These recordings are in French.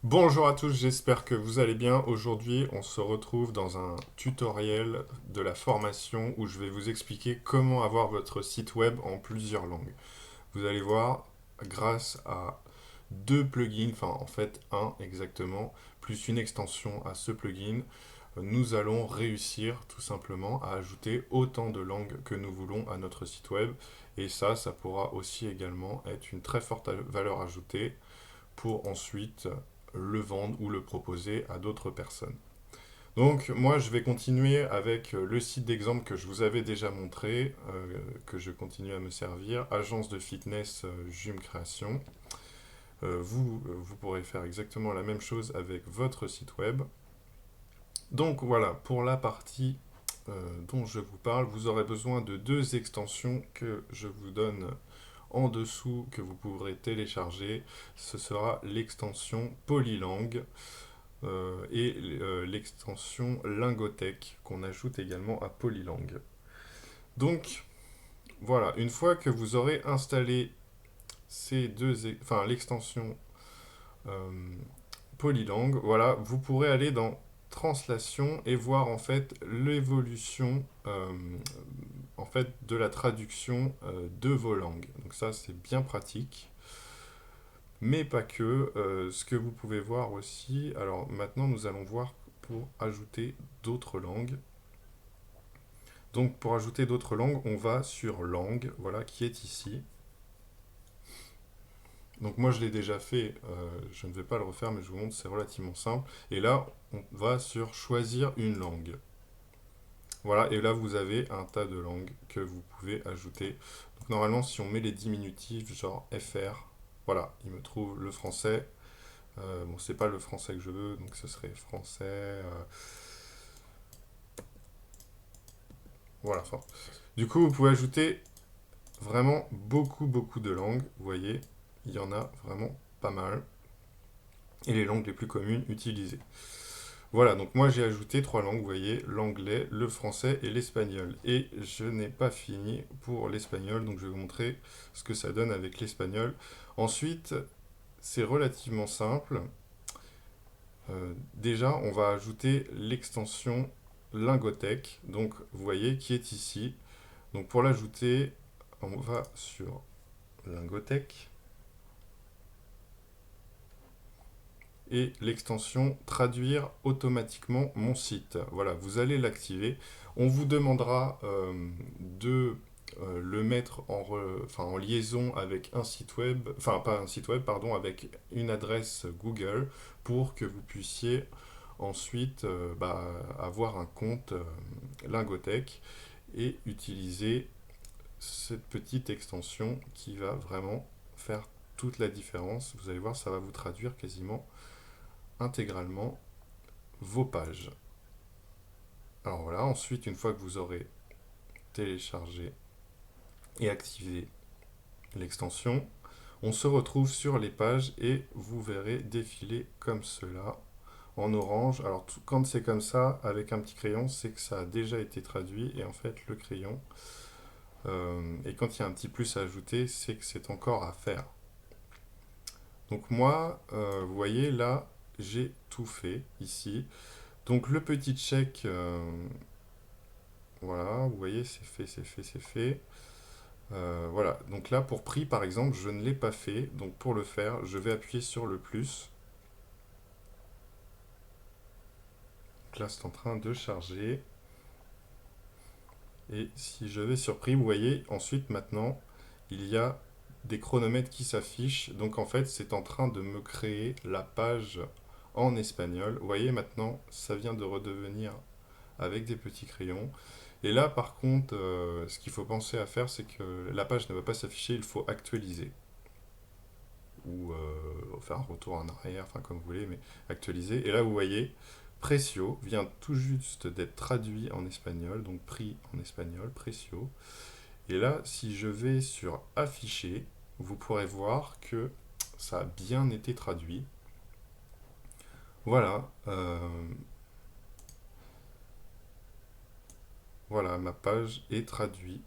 Bonjour à tous, j'espère que vous allez bien. Aujourd'hui, on se retrouve dans un tutoriel de la formation où je vais vous expliquer comment avoir votre site web en plusieurs langues. Vous allez voir, grâce à deux plugins, enfin en fait un exactement, plus une extension à ce plugin, nous allons réussir tout simplement à ajouter autant de langues que nous voulons à notre site web. Et ça pourra aussi également être une très forte valeur ajoutée pour ensuite le vendre ou le proposer à d'autres personnes. Donc moi je vais continuer avec le site d'exemple que je vous avais déjà montré, que je continue à me servir, agence de fitness Jume Création. Vous pourrez faire exactement la même chose avec votre site web. Donc voilà, pour la partie dont je vous parle, vous aurez besoin de deux extensions que je vous donne en dessous que vous pourrez télécharger. Ce sera l'extension Polylang et l'extension Lingothèque qu'on ajoute également à Polylang. Donc voilà, une fois que vous aurez installé enfin l'extension euh, Polylang, voilà, vous pourrez aller dans translation et voir en fait l'évolution en fait de la traduction de vos langues. Donc ça c'est bien pratique. Mais pas que. Ce que vous pouvez voir aussi, alors maintenant nous allons voir pour ajouter d'autres langues. Donc pour ajouter d'autres langues, on va sur langue, voilà, qui est ici. Donc moi je l'ai déjà fait, je ne vais pas le refaire, mais je vous montre, c'est relativement simple. Et là, on va sur choisir une langue. Voilà, et là vous avez un tas de langues que vous pouvez ajouter. Donc normalement, si on met les diminutifs, genre FR, voilà, il me trouve le français. Bon, c'est pas le français que je veux, donc ce serait français. Voilà. Enfin, du coup, vous pouvez ajouter vraiment beaucoup de langues. Vous voyez, il y en a vraiment pas mal. Et les langues les plus communes utilisées. Voilà, donc moi j'ai ajouté trois langues, vous voyez, l'anglais, le français et l'espagnol. Et je n'ai pas fini pour l'espagnol, donc je vais vous montrer ce que ça donne avec l'espagnol. Ensuite, c'est relativement simple. Déjà, on va ajouter l'extension Lingothèque, donc vous voyez, qui est ici. Donc pour l'ajouter, on va sur Lingothèque et l'extension traduire automatiquement mon site. Voilà, vous allez l'activer. On vous demandera de le mettre enfin, en liaison avec un site web, enfin pas un site web, pardon, avec une adresse Google pour que vous puissiez ensuite avoir un compte Lingothèque et utiliser cette petite extension qui va vraiment faire toute la différence. Vous allez voir, ça va vous traduire quasiment intégralement vos pages. Alors voilà, ensuite, une fois que vous aurez téléchargé et activé l'extension, on se retrouve sur les pages et vous verrez défiler comme cela en orange. Alors quand c'est comme ça, avec un petit crayon, c'est que ça a déjà été traduit et en fait le crayon, et quand il y a un petit plus à ajouter, c'est que c'est encore à faire. Donc moi, vous voyez là, j'ai tout fait ici. Donc le petit check, voilà, vous voyez, c'est fait, c'est fait, c'est fait. Voilà, donc là pour prix par exemple, je ne l'ai pas fait. Donc pour le faire, je vais appuyer sur le plus. Donc là c'est en train de charger. Et si je vais sur prix, vous voyez, ensuite maintenant, il y a des chronomètres qui s'affichent. Donc en fait, c'est en train de me créer la page en espagnol. Vous voyez maintenant, ça vient de redevenir avec des petits crayons. Et là, par contre, ce qu'il faut penser à faire, c'est que la page ne va pas s'afficher, il faut actualiser. Ou faire un retour en arrière, enfin comme vous voulez, mais actualiser. Et là, vous voyez, Precio vient tout juste d'être traduit en espagnol, donc prix en espagnol, Precio. Et là, si je vais sur afficher, vous pourrez voir que ça a bien été traduit. Voilà, voilà, ma page est traduite.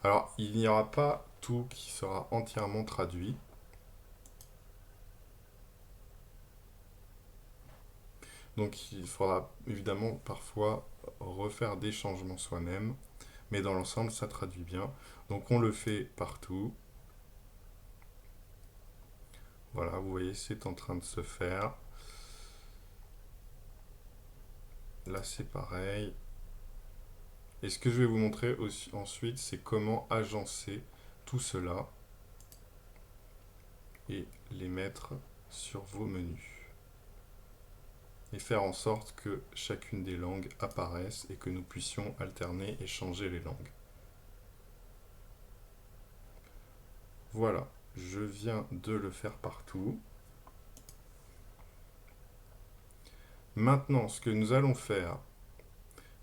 Alors, il n'y aura pas tout qui sera entièrement traduit. Donc, il faudra évidemment parfois refaire des changements soi-même. Mais dans l'ensemble, ça traduit bien. Donc, on le fait partout. Voilà, vous voyez, c'est en train de se faire. Là, c'est pareil. Et ce que je vais vous montrer aussi, ensuite, c'est comment agencer tout cela et les mettre sur vos menus. Et faire en sorte que chacune des langues apparaisse et que nous puissions alterner et changer les langues. Voilà, je viens de le faire partout. Maintenant, ce que nous allons faire,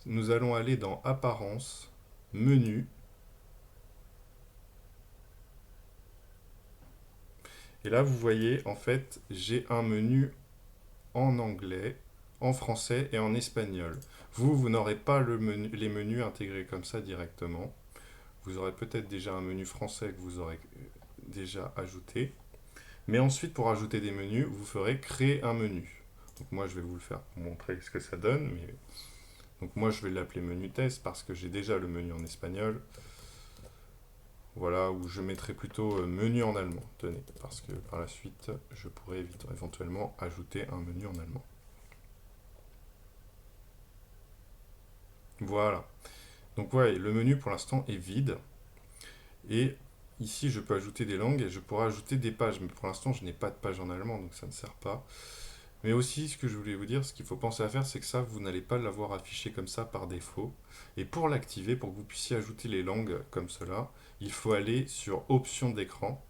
nous allons aller dans Apparence, Menu. Et là, vous voyez, en fait, j'ai un menu en anglais, en français et en espagnol. Vous n'aurez pas les menus intégrés comme ça directement. Vous aurez peut-être déjà un menu français que vous aurez déjà ajouté. Mais ensuite, pour ajouter des menus, vous ferez créer un menu. Donc moi, je vais vous le faire pour montrer ce que ça donne. Donc moi, je vais l'appeler menu test parce que j'ai déjà le menu en espagnol. Voilà, ou je mettrai plutôt menu en allemand. Tenez, parce que par la suite, je pourrais éventuellement ajouter un menu en allemand. Voilà. Donc ouais, le menu pour l'instant est vide. Et ici, je peux ajouter des langues et je pourrais ajouter des pages. Mais pour l'instant, je n'ai pas de page en allemand, donc ça ne sert pas. Mais aussi, ce que je voulais vous dire, ce qu'il faut penser à faire, c'est que ça, vous n'allez pas l'avoir affiché comme ça par défaut. Et pour l'activer, pour que vous puissiez ajouter les langues comme cela, il faut aller sur Options d'écran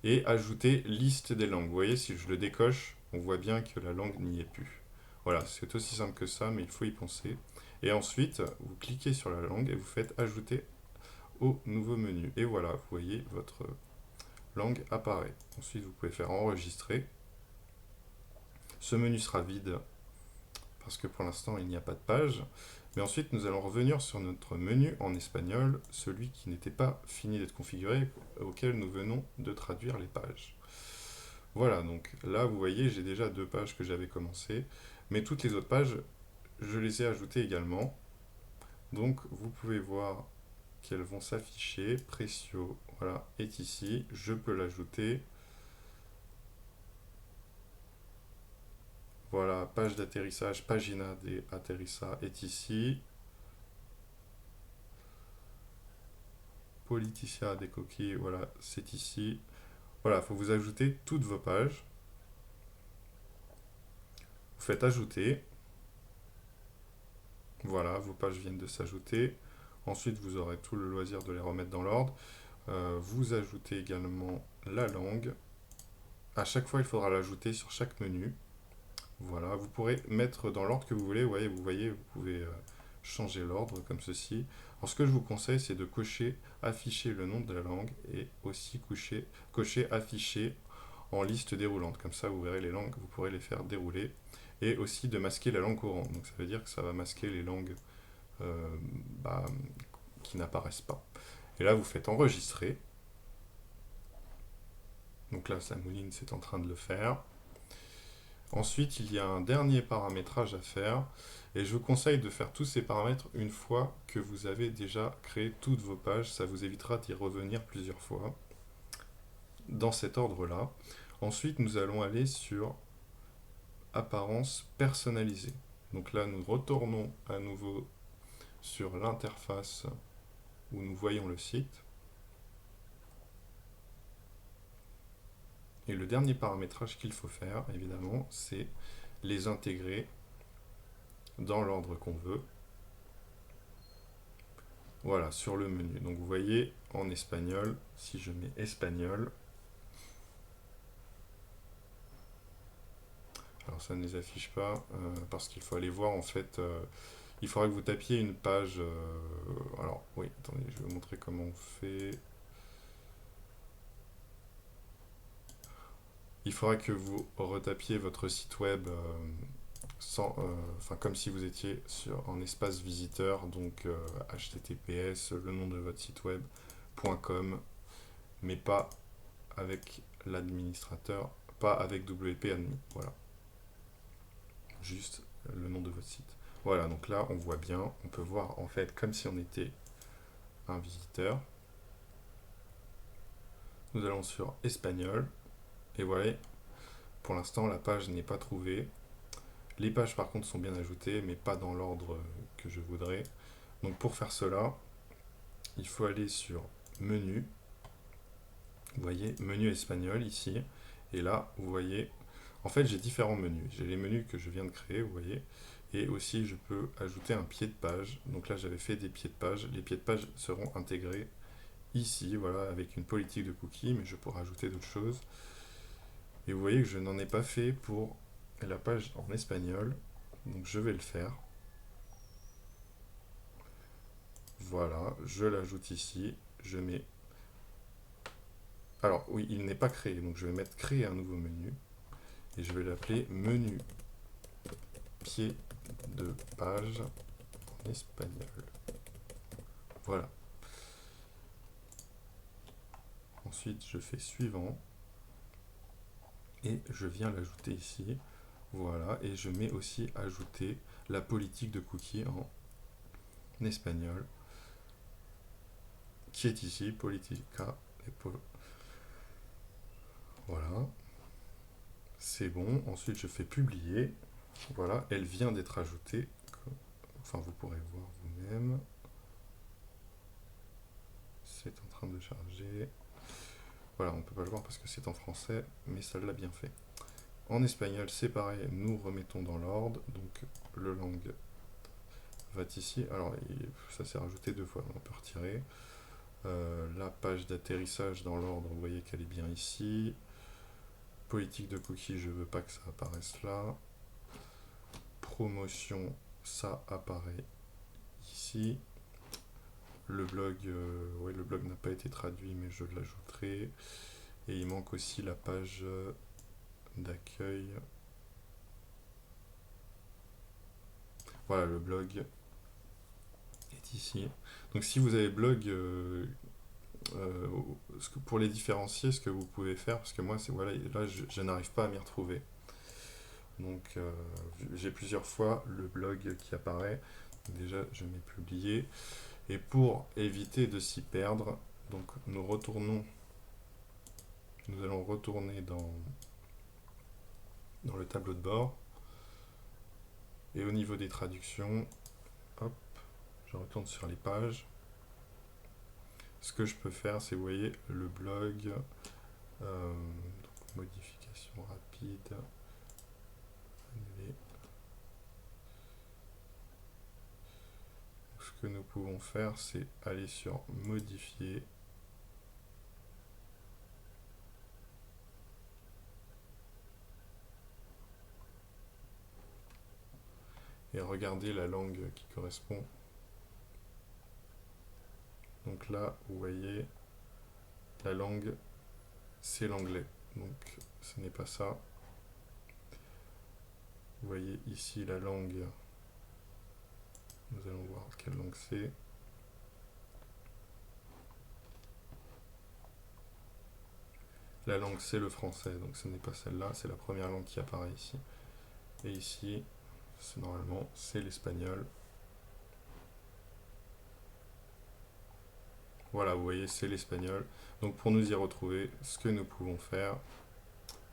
et ajouter Liste des langues. Vous voyez, si je le décoche, on voit bien que la langue n'y est plus. Voilà, c'est aussi simple que ça, mais il faut y penser. Et ensuite, vous cliquez sur la langue et vous faites Ajouter au nouveau menu. Et voilà, vous voyez, votre langue apparaît. Ensuite, vous pouvez faire Enregistrer. Ce menu sera vide parce que pour l'instant, il n'y a pas de page. Mais ensuite, nous allons revenir sur notre menu en espagnol, celui qui n'était pas fini d'être configuré, auquel nous venons de traduire les pages. Voilà, donc là, vous voyez, j'ai déjà 2 pages que j'avais commencé, mais toutes les autres pages, je les ai ajoutées également. Donc, vous pouvez voir qu'elles vont s'afficher. Precio, voilà, est ici. Je peux l'ajouter. Voilà, page d'atterrissage, pagina de atterrissa est ici. Politicia des coquilles, voilà, c'est ici. Voilà, il faut vous ajouter toutes vos pages. Vous faites ajouter. Voilà, vos pages viennent de s'ajouter. Ensuite, vous aurez tout le loisir de les remettre dans l'ordre. Vous ajoutez également la langue. À chaque fois, il faudra l'ajouter sur chaque menu. Voilà, vous pourrez mettre dans l'ordre que vous voulez. Vous voyez, vous pouvez changer l'ordre comme ceci. Alors, ce que je vous conseille, c'est de cocher afficher le nom de la langue et aussi cocher afficher en liste déroulante. Comme ça, vous verrez les langues, vous pourrez les faire dérouler. Et aussi de masquer la langue courante. Donc ça veut dire que ça va masquer les langues euh, bah, qui n'apparaissent pas. Et là, vous faites enregistrer. Donc là, ça mouline, c'est en train de le faire. Ensuite, il y a un dernier paramétrage à faire. Et je vous conseille de faire tous ces paramètres une fois que vous avez déjà créé toutes vos pages. Ça vous évitera d'y revenir plusieurs fois. Dans cet ordre-là. Ensuite, nous allons aller sur Apparence personnalisée. Donc là, nous retournons à nouveau sur l'interface où nous voyons le site. Et le dernier paramétrage qu'il faut faire, évidemment, c'est les intégrer dans l'ordre qu'on veut. Voilà, sur le menu. Donc vous voyez, en espagnol, si je mets espagnol, alors ça ne les affiche pas, parce qu'il faut aller voir, en fait, il faudra que vous tapiez une page. Alors, oui, attendez, je vais vous montrer comment on fait. Il faudra que vous retapiez votre site web enfin comme si vous étiez en espace visiteur, donc https, le nom de votre site web, .com, mais pas avec l'administrateur, pas avec WP admin, voilà, juste le nom de votre site. Voilà, donc là on voit bien, on peut voir en fait comme si on était un visiteur. Nous allons sur espagnol, et voilà, pour l'instant la page n'est pas trouvée. Les pages par contre sont bien ajoutées, mais pas dans l'ordre que je voudrais. Donc pour faire cela, il faut aller sur menu, vous voyez, menu espagnol ici, et là, vous voyez, en fait j'ai différents menus. J'ai les menus que je viens de créer, vous voyez, et aussi je peux ajouter un pied de page. Donc là j'avais fait des pieds de page, les pieds de page seront intégrés ici, voilà, avec une politique de cookies, mais je pourrais ajouter d'autres choses. Et vous voyez que je n'en ai pas fait pour la page en espagnol, donc je vais le faire. Voilà, je l'ajoute ici, je mets... Alors oui, il n'est pas créé, donc je vais mettre créer un nouveau menu, et je vais l'appeler menu pied de page en espagnol. Voilà. Ensuite, je fais suivant, et je viens l'ajouter ici. Voilà, et je mets aussi ajouter la politique de cookies en espagnol, qui est ici, politica. Voilà, c'est bon. Ensuite, je fais publier. Voilà, elle vient d'être ajoutée. Enfin, vous pourrez voir vous-même. C'est en train de charger. Voilà, on ne peut pas le voir parce que c'est en français, mais ça l'a bien fait. En espagnol, c'est pareil, nous remettons dans l'ordre. Donc, le langue va ici. Alors, ça s'est rajouté 2 fois, on peut retirer. La page d'atterrissage dans l'ordre, vous voyez qu'elle est bien ici. Politique de cookies, je ne veux pas que ça apparaisse là. Promotion, ça apparaît ici. Le blog, ouais, le blog n'a pas été traduit, mais je l'ajouterai. Et il manque aussi la page d'accueil. Voilà, le blog est ici. Donc si vous avez blog, pour les différencier, ce que vous pouvez faire, parce que moi, voilà, là, je n'arrive pas à m'y retrouver. Donc j'ai plusieurs fois le blog qui apparaît. Donc, déjà, je mets publier. Et pour éviter de s'y perdre, donc nous allons retourner dans le tableau de bord. Et au niveau des traductions, hop, je retourne sur les pages. Ce que je peux faire, c'est, vous voyez, le blog, donc, modification rapide, annuler. Ce que nous pouvons faire, c'est aller sur modifier. Et regarder la langue qui correspond. Donc là, vous voyez, la langue, c'est l'anglais. Donc ce n'est pas ça. Vous voyez ici la langue. Nous allons voir quelle langue c'est. La langue, c'est le français, donc ce n'est pas celle-là, c'est la première langue qui apparaît ici. Et ici, normalement, c'est l'espagnol. Voilà, vous voyez, c'est l'espagnol. Donc pour nous y retrouver, ce que nous pouvons faire,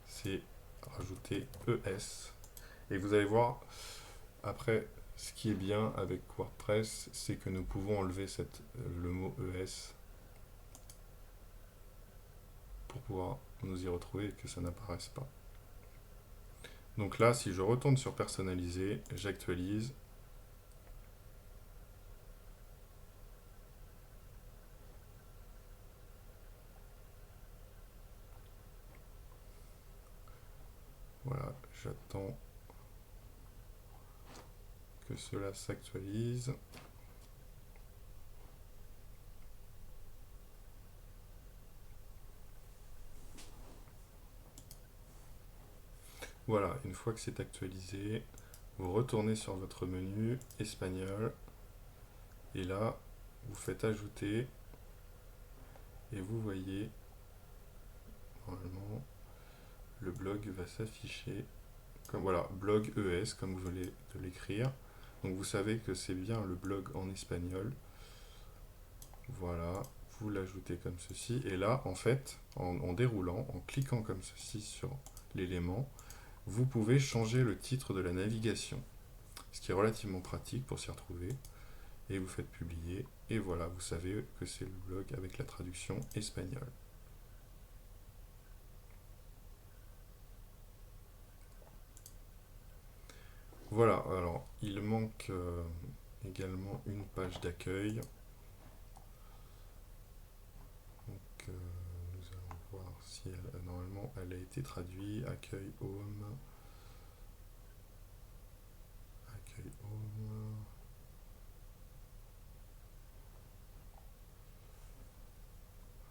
c'est rajouter ES. Et vous allez voir, après, ce qui est bien avec WordPress, c'est que nous pouvons enlever le mot ES pour pouvoir nous y retrouver et que ça n'apparaisse pas. Donc là, si je retourne sur personnaliser, j'actualise. Voilà, j'attends que cela s'actualise. Voilà, une fois que c'est actualisé, Vous retournez sur votre menu espagnol et là, vous faites ajouter et vous voyez, normalement, le blog va s'afficher comme voilà, blog ES comme vous venez de l'écrire. Donc vous savez que c'est bien le blog en espagnol. Voilà, vous l'ajoutez comme ceci. Et là, en fait, en déroulant, en cliquant comme ceci sur l'élément, vous pouvez changer le titre de la navigation, ce qui est relativement pratique pour s'y retrouver. Et vous faites publier. Et voilà, vous savez que c'est le blog avec la traduction espagnole. Voilà, alors il manque également une page d'accueil. Donc nous allons voir si normalement elle a été traduite. Accueil home. Accueil home.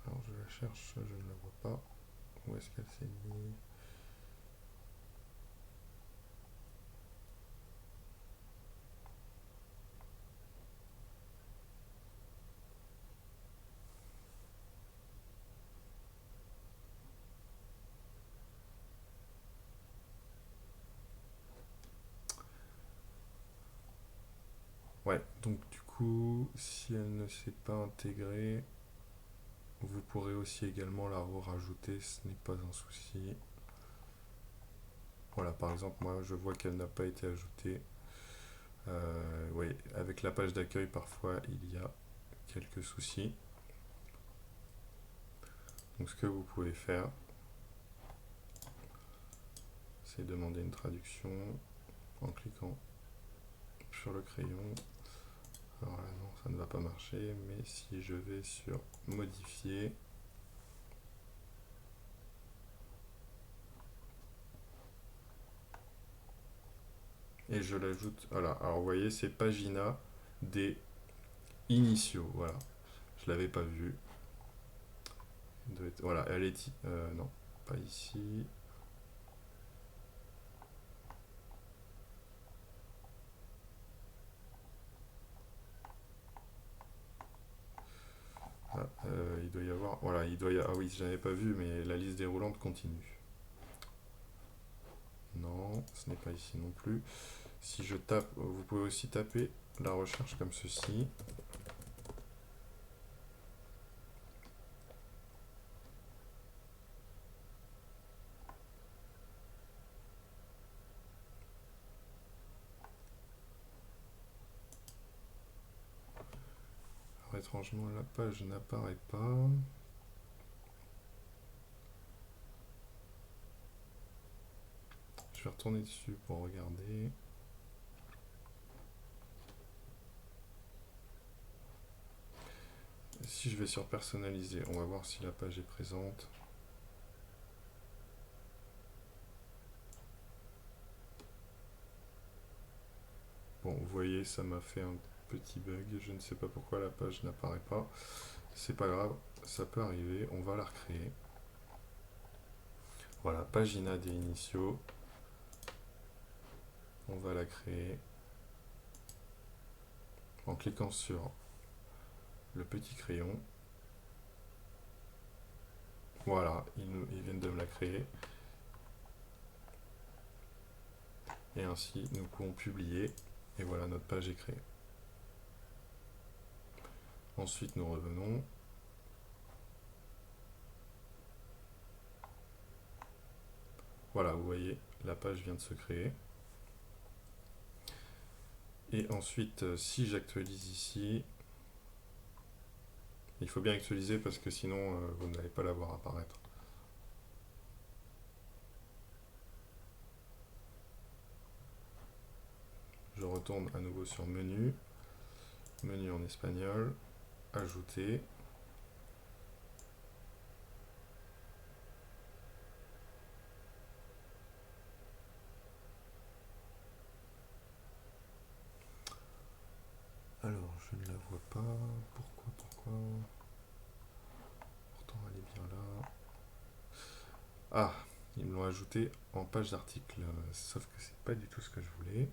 Alors je la cherche, je ne la vois pas. Où est-ce qu'elle s'est mise? Ouais, donc du coup, si elle ne s'est pas intégrée, vous pourrez aussi également la rajouter, ce n'est pas un souci. Voilà, par exemple, moi je vois qu'elle n'a pas été ajoutée. Oui, avec la page d'accueil, parfois il y a quelques soucis. Donc ce que vous pouvez faire, c'est demander une traduction en cliquant sur le crayon. Alors là non, ça ne va pas marcher, mais si je vais sur modifier, et je l'ajoute, voilà, alors vous voyez c'est pagina des initiaux, voilà, je l'avais pas vu. Voilà, elle est, non, pas ici. Ah, il doit y avoir, voilà, ah oui, je n'avais pas vu, mais la liste déroulante continue. Non, ce n'est pas ici non plus. Si je tape, vous pouvez aussi taper la recherche comme ceci. Alors, étrangement, la page n'apparaît pas. Je vais retourner dessus pour regarder. Si je vais sur personnaliser, on va voir si la page est présente. Bon, vous voyez, ça m'a fait un petit bug. Je ne sais pas pourquoi la page n'apparaît pas. C'est pas grave, ça peut arriver. On va la recréer. Voilà, pagina des initiaux. On va la créer en cliquant sur le petit crayon. Voilà, ils viennent de me la créer. Et ainsi, nous pouvons publier. Et voilà, notre page est créée. Ensuite, nous revenons. Voilà, vous voyez, la page vient de se créer. Et ensuite, si j'actualise ici, il faut bien actualiser parce que sinon, vous n'allez pas la voir apparaître. Je retourne à nouveau sur menu, menu en espagnol, ajouter. Alors, je ne la vois pas. Pourquoi? Pourtant, elle est bien là. Ah, ils me l'ont ajouté en page d'article. Sauf que c'est pas du tout ce que je voulais.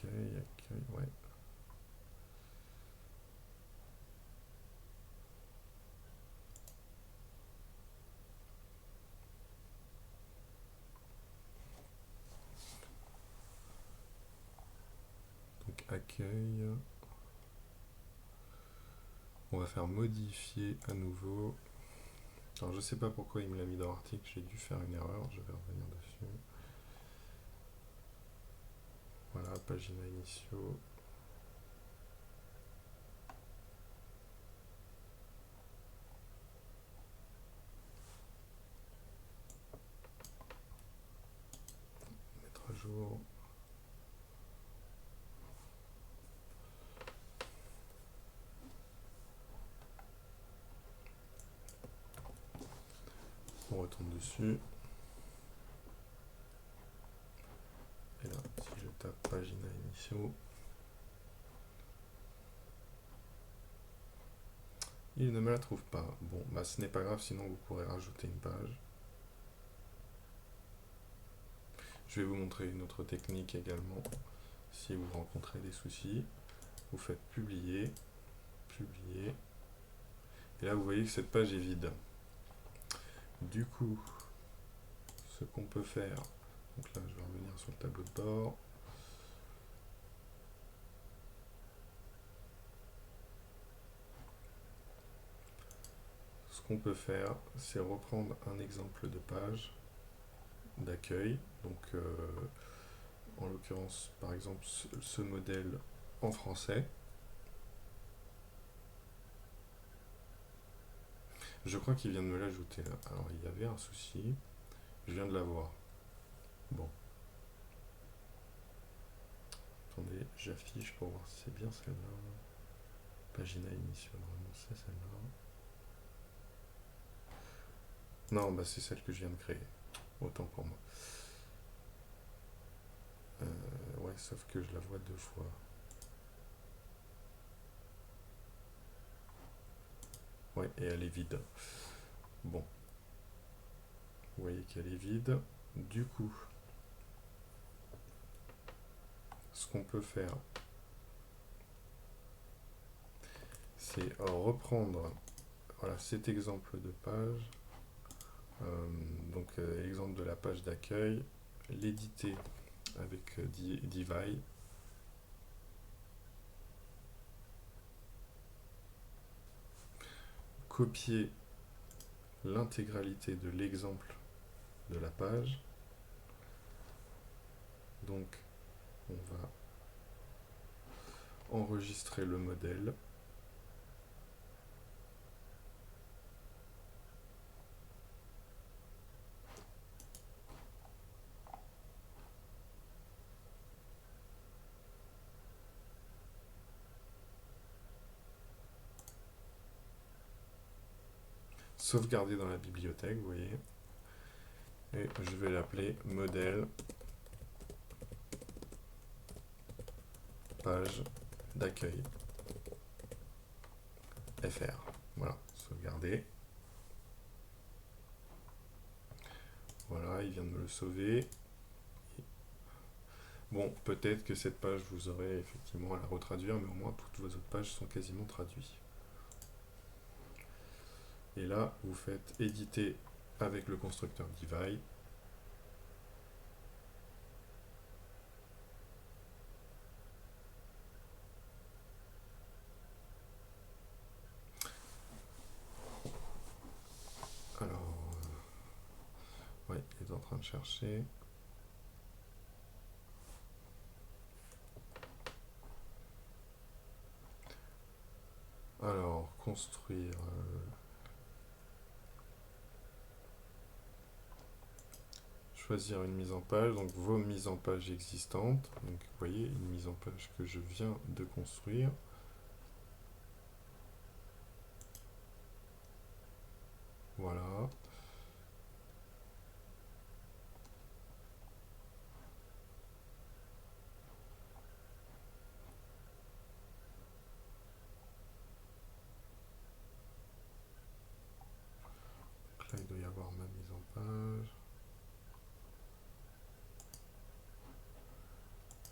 accueil, ouais. Donc accueil. On va faire modifier à nouveau. Alors je sais pas pourquoi il me l'a mis dans l'article, j'ai dû faire une erreur, je vais revenir dessus. Voilà, pagina initio. Mettre à jour. On retourne dessus. Et là, si je tape pagina initio, il ne me la trouve pas. Bon, bah ce n'est pas grave, sinon vous pourrez rajouter une page. Je vais vous montrer une autre technique également. Si vous rencontrez des soucis, vous faites publier, publier. Et là, vous voyez que cette page est vide. Du coup, ce qu'on peut faire, donc là, je vais revenir sur le tableau de bord. Ce qu'on peut faire, c'est reprendre un exemple de page d'accueil. Donc, en l'occurrence, par exemple, ce modèle en français. Je crois qu'il vient de me l'ajouter là. Alors, il y avait un souci. Je viens de l'avoir. Bon. Attendez, j'affiche pour voir si c'est bien celle-là. Pagina initio, normalement c'est celle-là. Non, bah c'est celle que je viens de créer. Autant pour moi. Ouais, sauf que je la vois deux fois. Ouais, et elle est vide. Bon. Vous voyez qu'elle est vide. Du coup, ce qu'on peut faire, c'est reprendre voilà, cet exemple de page. Donc, exemple de la page d'accueil. L'éditer avec Divai. Copier l'intégralité de l'exemple de la page. Donc, on va enregistrer le modèle. Sauvegarder dans la bibliothèque, vous voyez. Et je vais l'appeler modèle page d'accueil FR. Voilà, sauvegarder. Voilà, il vient de me le sauver. Bon, peut-être que cette page, vous aurez effectivement à la retraduire, mais au moins toutes vos autres pages sont quasiment traduites. Et là, vous faites éditer avec le constructeur Divai. Alors, ouais, il est en train de chercher. Alors, construire. Choisir une mise en page, donc vos mises en page existantes. Donc, vous voyez, une mise en page que je viens de construire. Voilà. Donc là, il doit y avoir ma mise en page.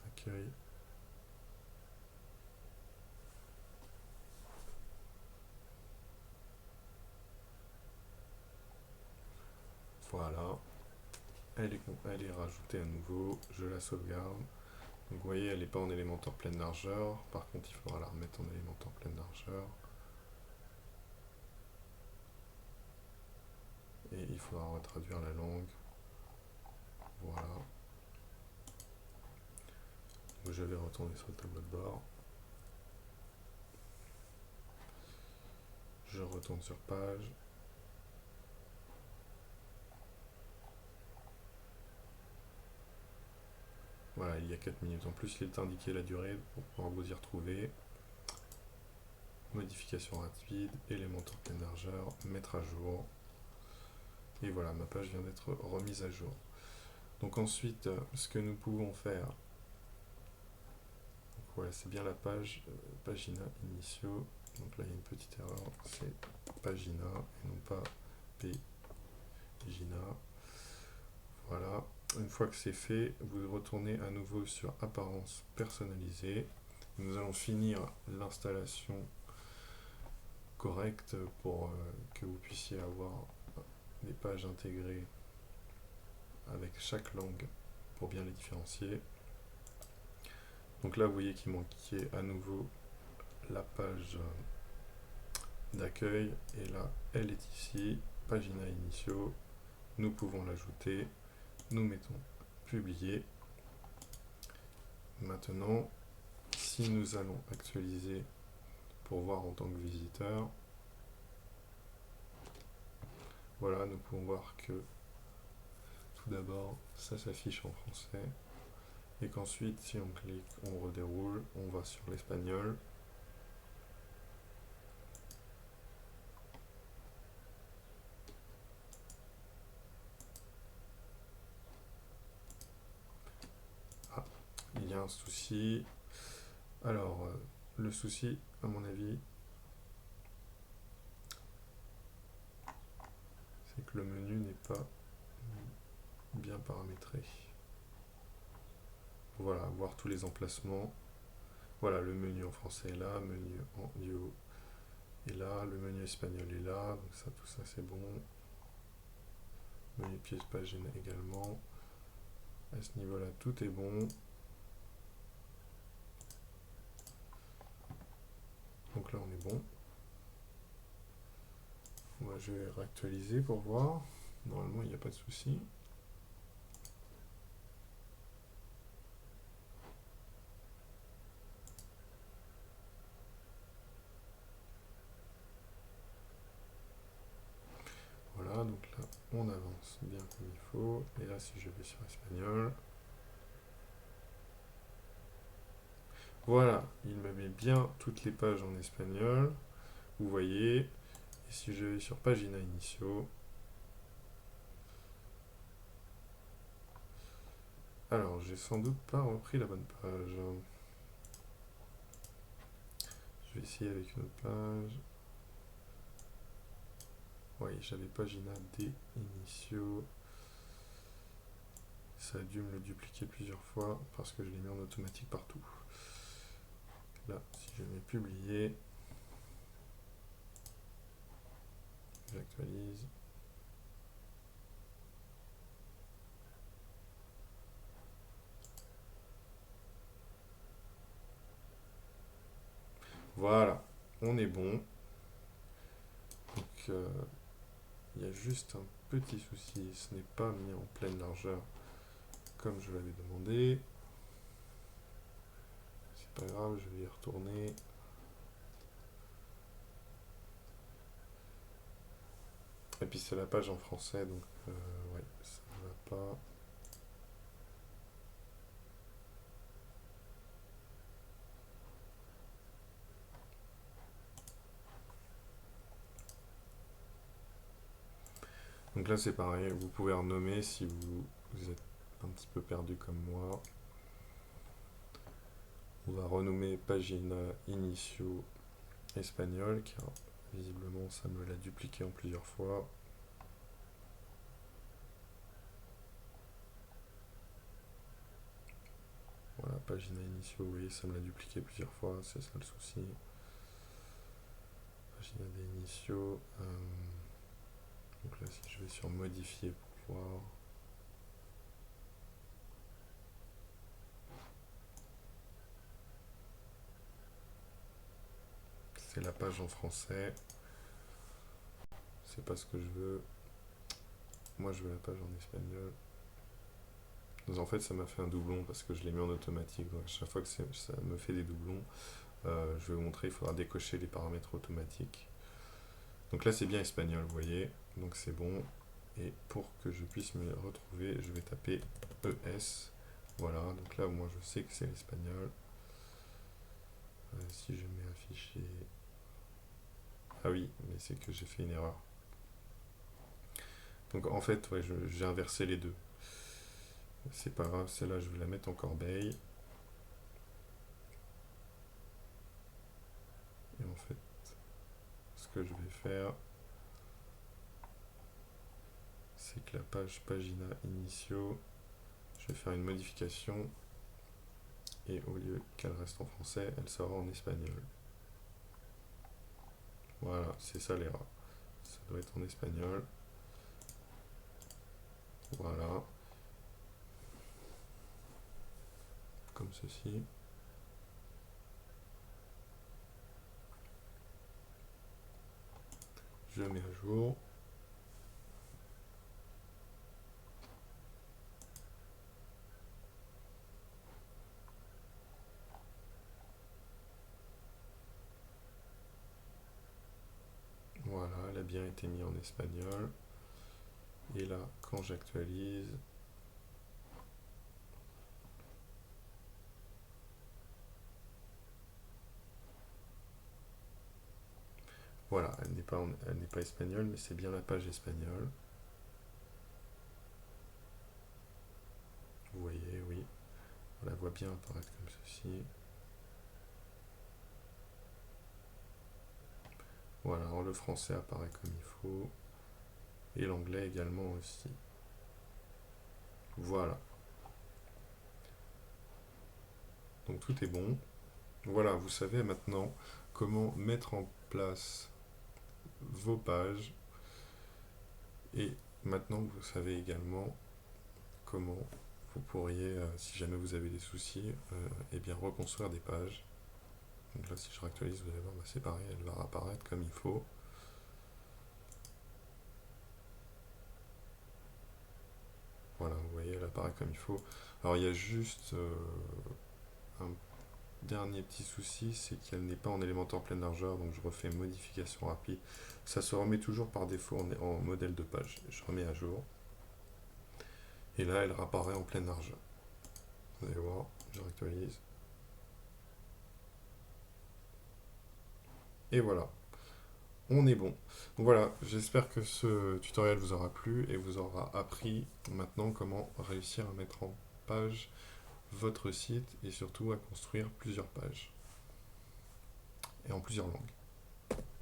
Accueil. Voilà, elle est rajoutée à nouveau, je la sauvegarde. Donc vous voyez, elle n'est pas en Elementor pleine largeur, par contre il faudra la remettre en Elementor pleine largeur. Et il faudra retraduire la langue. Voilà. Donc je vais retourner sur le tableau de bord. Je retourne sur page. Voilà, il y a 4 minutes en plus, il est indiqué la durée pour pouvoir vous y retrouver. Modification rapide, Elementor pleine largeur, mettre à jour. Et voilà, ma page vient d'être remise à jour. Donc ensuite, ce que nous pouvons faire, donc voilà, c'est bien la page Pagina Initio. Donc là, il y a une petite erreur, c'est Pagina et non pas Pagina. Voilà. Une fois que c'est fait, vous retournez à nouveau sur Apparence personnalisée. Nous allons finir l'installation correcte pour que vous puissiez avoir des pages intégrées avec chaque langue pour bien les différencier. Donc là, vous voyez qu'il manquait à nouveau la page d'accueil. Et là, elle est ici, Pagina Initio. Nous pouvons l'ajouter. Nous mettons publier. Maintenant, si nous allons actualiser pour voir en tant que visiteur, voilà, nous pouvons voir que tout d'abord, ça s'affiche en français. Et qu'ensuite, si on clique, on redéroule, on va sur l'espagnol. Ah, il y a un souci. Alors, le souci, à mon avis, c'est que le menu n'est pas bien paramétré. Voilà, voir tous les emplacements. Voilà, le menu en français est là, menu en audio est là, le menu espagnol est là, donc ça, tout ça c'est bon. Menu pièce pagine également. À ce niveau-là, tout est bon. Donc là, on est bon. Moi, je vais réactualiser pour voir. Normalement, il n'y a pas de souci. Voilà, donc là, on avance bien comme il faut. Et là, si je vais sur espagnol, voilà, il me met bien toutes les pages en espagnol. Vous voyez. Et si je vais sur Pagina Initio, alors, j'ai sans doute pas repris la bonne page. Je vais essayer avec une autre page. Oui, j'avais Pagina des Initio. Ça a dû me le dupliquer plusieurs fois parce que je l'ai mis en automatique partout. Là, si je mets publier, j'actualise. Voilà, on est bon. Donc, il y a juste un petit souci, ce n'est pas mis en pleine largeur comme je l'avais demandé. C'est pas grave, je vais y retourner. Et puis c'est la page en français, donc ouais, ça ne va pas. Donc là c'est pareil, vous pouvez renommer si vous êtes un petit peu perdu comme moi. On va renommer Pagina Initio espagnol, car visiblement ça me l'a dupliqué en plusieurs fois. Voilà, Pagina Initio, oui, ça me l'a dupliqué plusieurs fois, c'est ça le souci. Pagina des Initio. Donc là, si je vais sur modifier pour voir. C'est la page en français. C'est pas ce que je veux. Moi, je veux la page en espagnol. Donc, en fait, ça m'a fait un doublon parce que je l'ai mis en automatique. Donc, à chaque fois que ça me fait des doublons, je vais vous montrer, il faudra décocher les paramètres automatiques. Donc là, c'est bien espagnol, vous voyez. Donc c'est bon. Et pour que je puisse me retrouver, je vais taper ES. Voilà, donc là, moi, je sais que c'est l'espagnol. Si je mets un fichier... Ah oui, mais c'est que j'ai fait une erreur. Donc en fait, ouais, j'ai inversé les deux. C'est pas grave, celle-là, je vais la mettre en corbeille. Et en fait, ce que je vais faire, c'est que la page Pagina Initio, je vais faire une modification. Et au lieu qu'elle reste en français, elle sera en espagnol. Voilà, c'est ça l'erreur. Ça doit être en espagnol. Voilà. Comme ceci. Je mets à jour. Voilà, elle a bien été mise en espagnol. Et là, quand j'actualise, voilà, elle n'est pas espagnole, mais c'est bien la page espagnole. Vous voyez, oui. On la voit bien apparaître comme ceci. Voilà, le français apparaît comme il faut. Et l'anglais également aussi. Voilà. Donc tout est bon. Voilà, vous savez maintenant comment mettre en place vos pages. Et maintenant, vous savez également comment vous pourriez, si jamais vous avez des soucis, eh bien reconstruire des pages. Donc là, si je réactualise, vous allez voir, bah, c'est pareil, elle va apparaître comme il faut. Voilà, vous voyez, elle apparaît comme il faut. Alors, il y a juste un dernier petit souci, c'est qu'elle n'est pas en Elementor pleine largeur, donc je refais modification rapide. Ça se remet toujours par défaut en modèle de page. Je remets à jour. Et là, elle réapparaît en pleine largeur. Vous allez voir, je réactualise. Et voilà, on est bon. Donc voilà, j'espère que ce tutoriel vous aura plu et vous aura appris maintenant comment réussir à mettre en page votre site et surtout à construire plusieurs pages et en plusieurs langues.